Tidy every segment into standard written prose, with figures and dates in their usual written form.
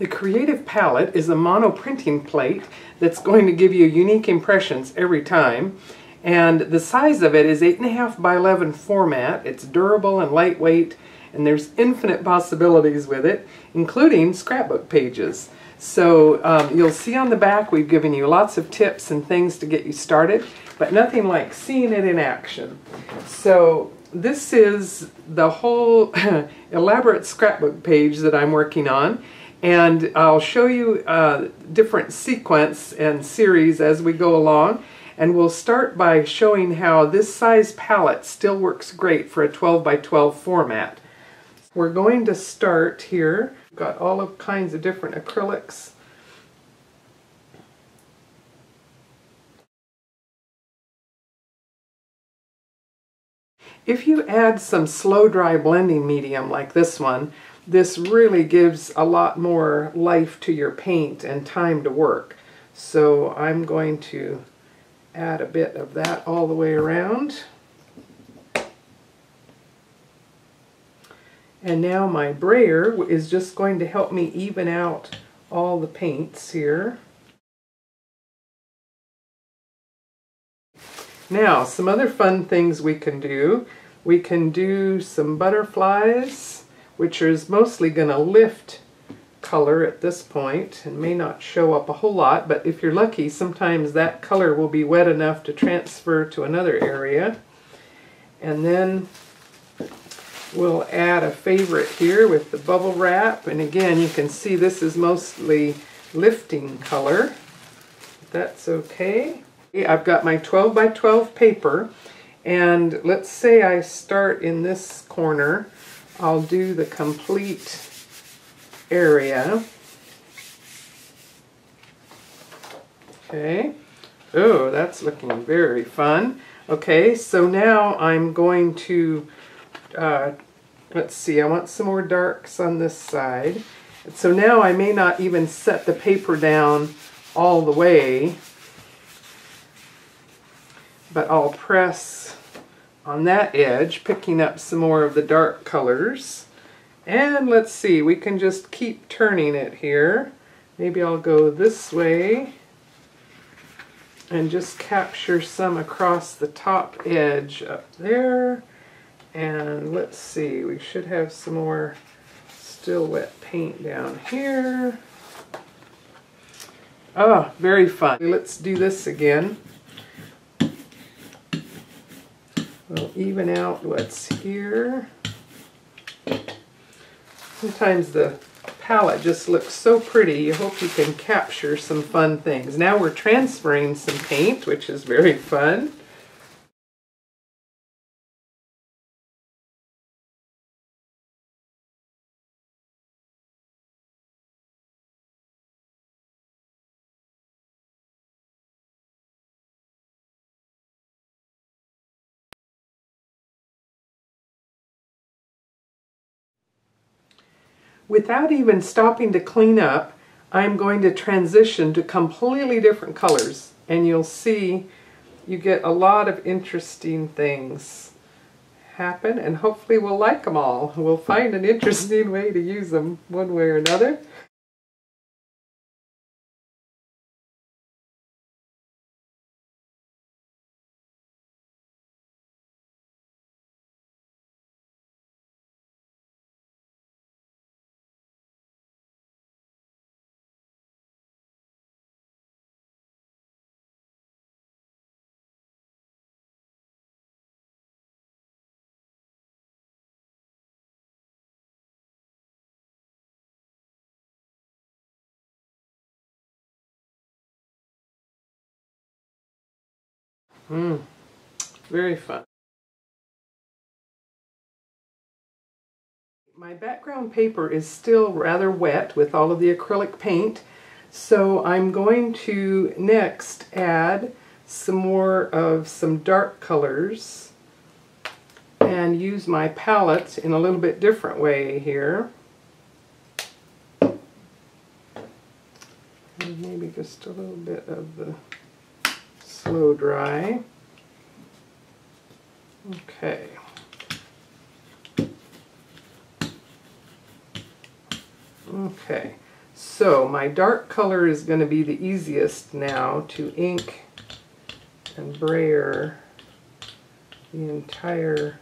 The Creative Palette is a monoprinting plate that's going to give you unique impressions every time. And the size of it is 8.5 by 11 format. It's durable and lightweight, and there's infinite possibilities with it, including scrapbook pages. So you'll see on the back we've given you lots of tips and things to get you started, but nothing like seeing it in action. So this is the whole elaborate scrapbook page that I'm working on. And I'll show you different sequence and series as we go along. And we'll start by showing how this size palette still works great for a 12 by 12 format. We're going to start here. We've got all of kinds of different acrylics. If you add some Slow-Dri blending medium like this one, this really gives a lot more life to your paint and time to work. So I'm going to add a bit of that all the way around. And now my brayer is just going to help me even out all the paints here. Now, some other fun things we can do. We can do some butterflies, which is mostly going to lift color at this point and may not show up a whole lot, but if you're lucky, sometimes that color will be wet enough to transfer to another area. And then we'll add a favorite here with the bubble wrap, and again you can see this is mostly lifting color. That's okay. I've got my 12 by 12 paper, and let's say I start in this corner. I'll do the complete area. Okay. Oh, that's looking very fun. Okay, so now I'm going to, let's see, I want some more darks on this side. So now I may not even set the paper down all the way, but I'll press on that edge, picking up some more of the dark colors. And let's see, we can just keep turning it here. Maybe I'll go this way and just capture some across the top edge up there. And let's see, we should have some more still wet paint down here. Oh, very fun. Let's do this again. We'll even out what's here. Sometimes the palette just looks so pretty, you hope you can capture some fun things. Now we're transferring some paint, which is very fun. Without even stopping to clean up, I'm going to transition to completely different colors, and you'll see you get a lot of interesting things happen, and hopefully we'll like them all. We'll find an interesting way to use them one way or another. Very fun. My background paper is still rather wet with all of the acrylic paint, so I'm going to next add some more of some dark colors and use my palette in a little bit different way here. And maybe just a little bit of the Slow-Dri. Okay. Okay, So my dark color is going to be the easiest now to ink and brayer the entire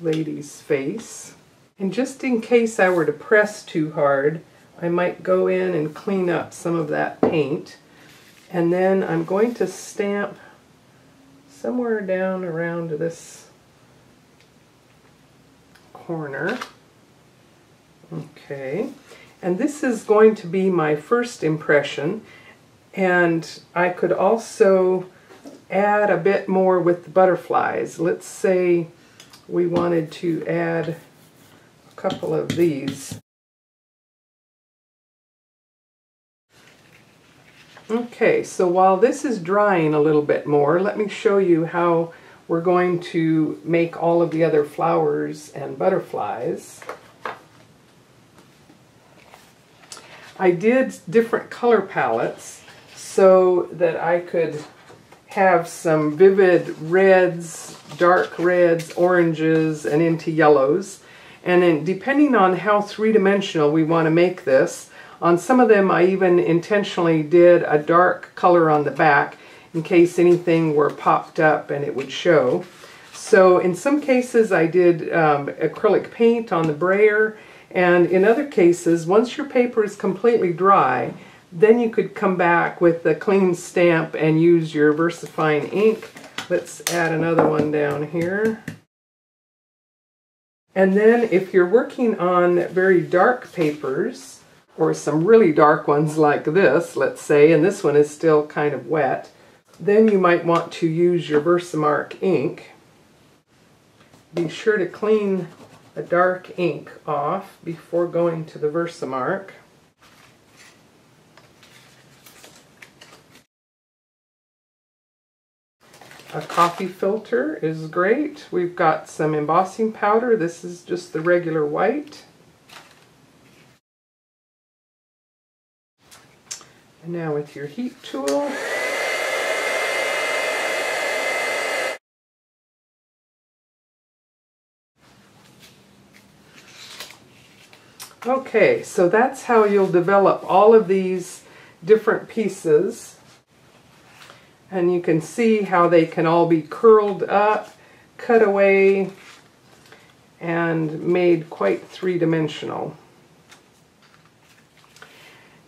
lady's face. And just in case I were to press too hard, I might go in and clean up some of that paint. And then I'm going to stamp somewhere down around this corner. Okay. And this is going to be my first impression. And I could also add a bit more with the butterflies. Let's say we wanted to add a couple of these. Okay, so while this is drying a little bit more, let me show you how we're going to make all of the other flowers and butterflies. I did different color palettes so that I could have some vivid reds, dark reds, oranges, and into yellows. And then depending on how three-dimensional we want to make this, on some of them I even intentionally did a dark color on the back in case anything were popped up and it would show. So in some cases I did acrylic paint on the brayer, and in other cases, once your paper is completely dry, then you could come back with a clean stamp and use your VersaFine ink. Let's add another one down here. And then if you're working on very dark papers, or some really dark ones like this, let's say, and this one is still kind of wet, then you might want to use your Versamark ink. Be sure to clean a dark ink off before going to the Versamark. A coffee filter is great. We've got some embossing powder. This is just the regular white. And now with your heat tool, okay, so that's how you'll develop all of these different pieces. And you can see how they can all be curled up, cut away, and made quite three-dimensional.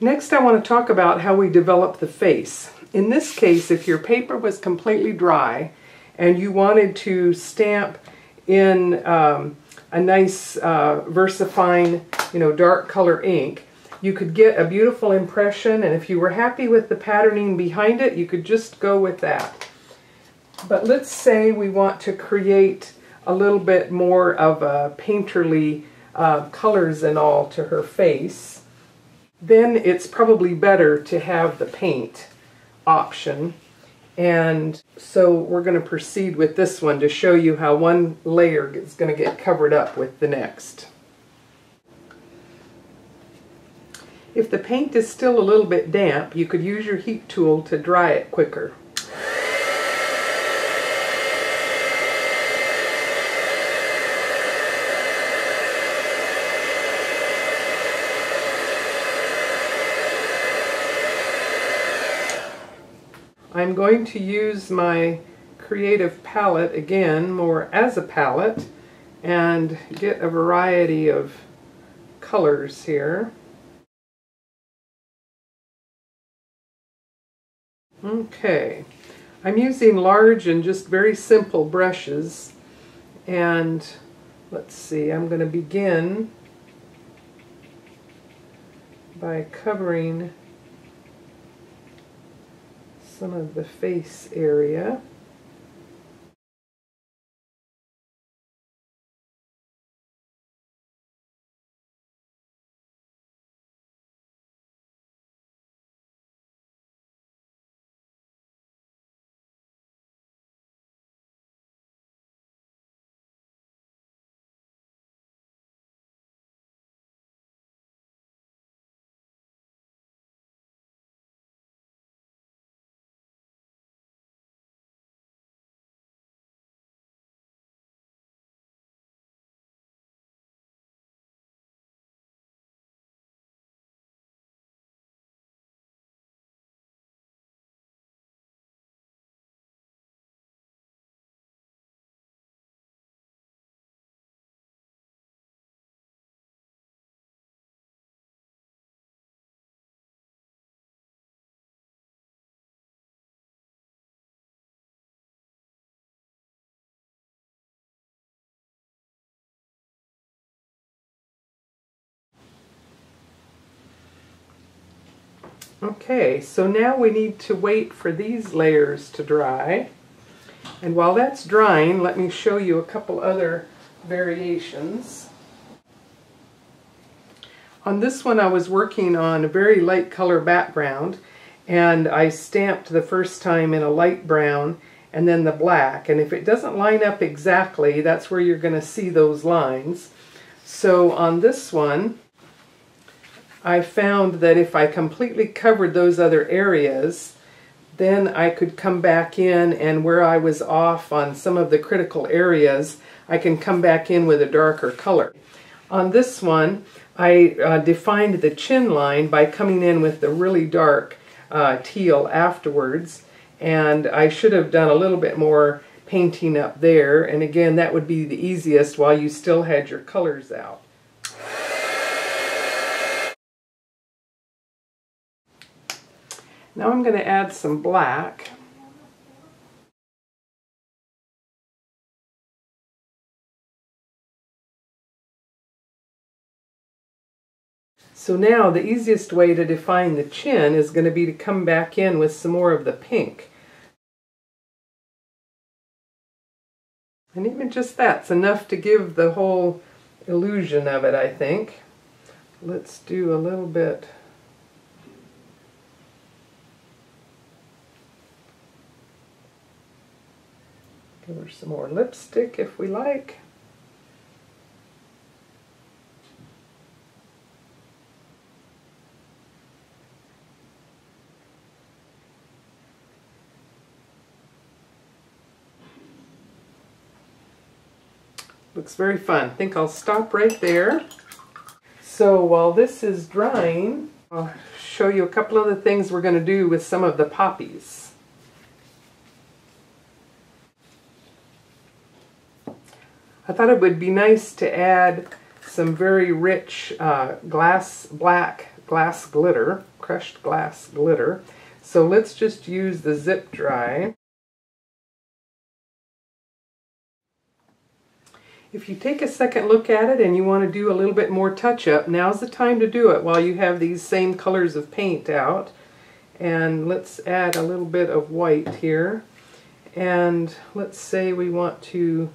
Next, I want to talk about how we develop the face. In this case, if your paper was completely dry and you wanted to stamp in a nice VersaFine, dark color ink, you could get a beautiful impression, and if you were happy with the patterning behind it, you could just go with that. But let's say we want to create a little bit more of a painterly colors and all to her face. Then it's probably better to have the paint option. And so we're going to proceed with this one to show you how one layer is going to get covered up with the next. If the paint is still a little bit damp, you could use your heat tool to dry it quicker. I'm going to use my Creative Palette again, more as a palette, and get a variety of colors here. Okay, I'm using large and just very simple brushes, and let's see, I'm going to begin by covering some of the face area. Okay, so now we need to wait for these layers to dry. And while that's drying, let me show you a couple other variations. On this one I was working on a very light color background, and I stamped the first time in a light brown and then the black. And if it doesn't line up exactly, that's where you're going to see those lines. So on this one, I found that if I completely covered those other areas, then I could come back in, and where I was off on some of the critical areas, I can come back in with a darker color. On this one, I defined the chin line by coming in with the really dark teal afterwards, and I should have done a little bit more painting up there, and again that would be the easiest while you still had your colors out. Now I'm going to add some black. So now the easiest way to define the chin is going to be to come back in with some more of the pink. And even just that's enough to give the whole illusion of it, I think. Let's do a little bit. Give her some more lipstick if we like. Looks very fun. I think I'll stop right there. So while this is drying, I'll show you a couple of the things we're going to do with some of the poppies. I thought it would be nice to add some very rich black glass glitter, crushed glass glitter. So let's just use the zip dry. If you take a second look at it and you want to do a little bit more touch-up, now's the time to do it while you have these same colors of paint out. And let's add a little bit of white here. And let's say we want to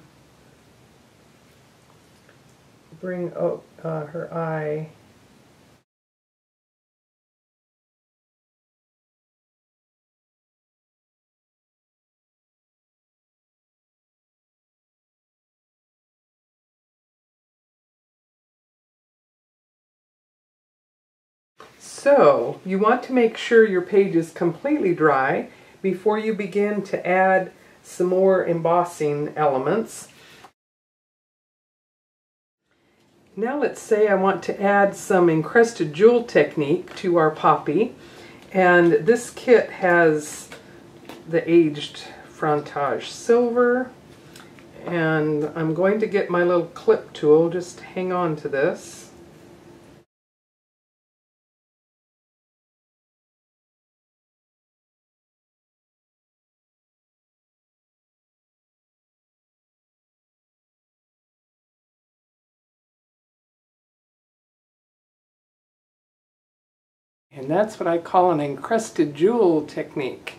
bring up her eye. So you want to make sure your page is completely dry before you begin to add some more embossing elements. Now let's say I want to add some encrusted jewel technique to our poppy, and this kit has the aged Frantage silver, and I'm going to get my little clip tool. Just hang on to this. And that's what I call an encrusted jewel technique.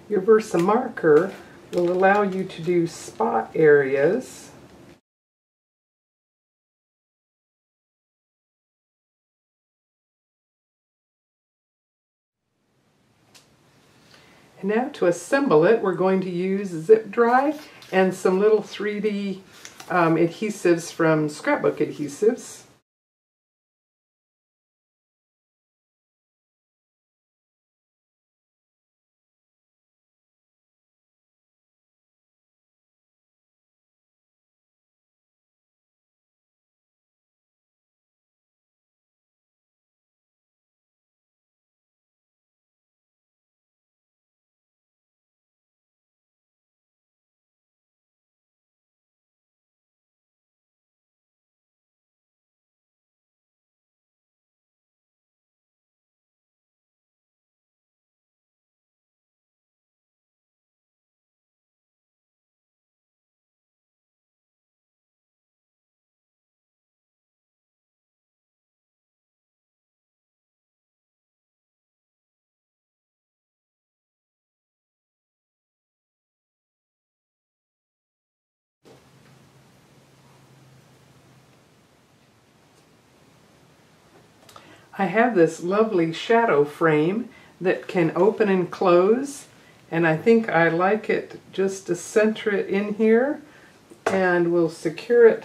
Your Versa marker will allow you to do spot areas. And now to assemble it, we're going to use zip dry and some little 3D adhesives from Scrapbook Adhesives. I have this lovely shadow frame that can open and close, and I think I like it just to center it in here, and we'll secure it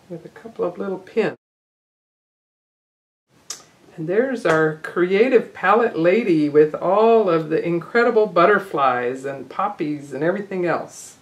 with a couple of little pins. And there's our creative palette lady with all of the incredible butterflies and poppies and everything else.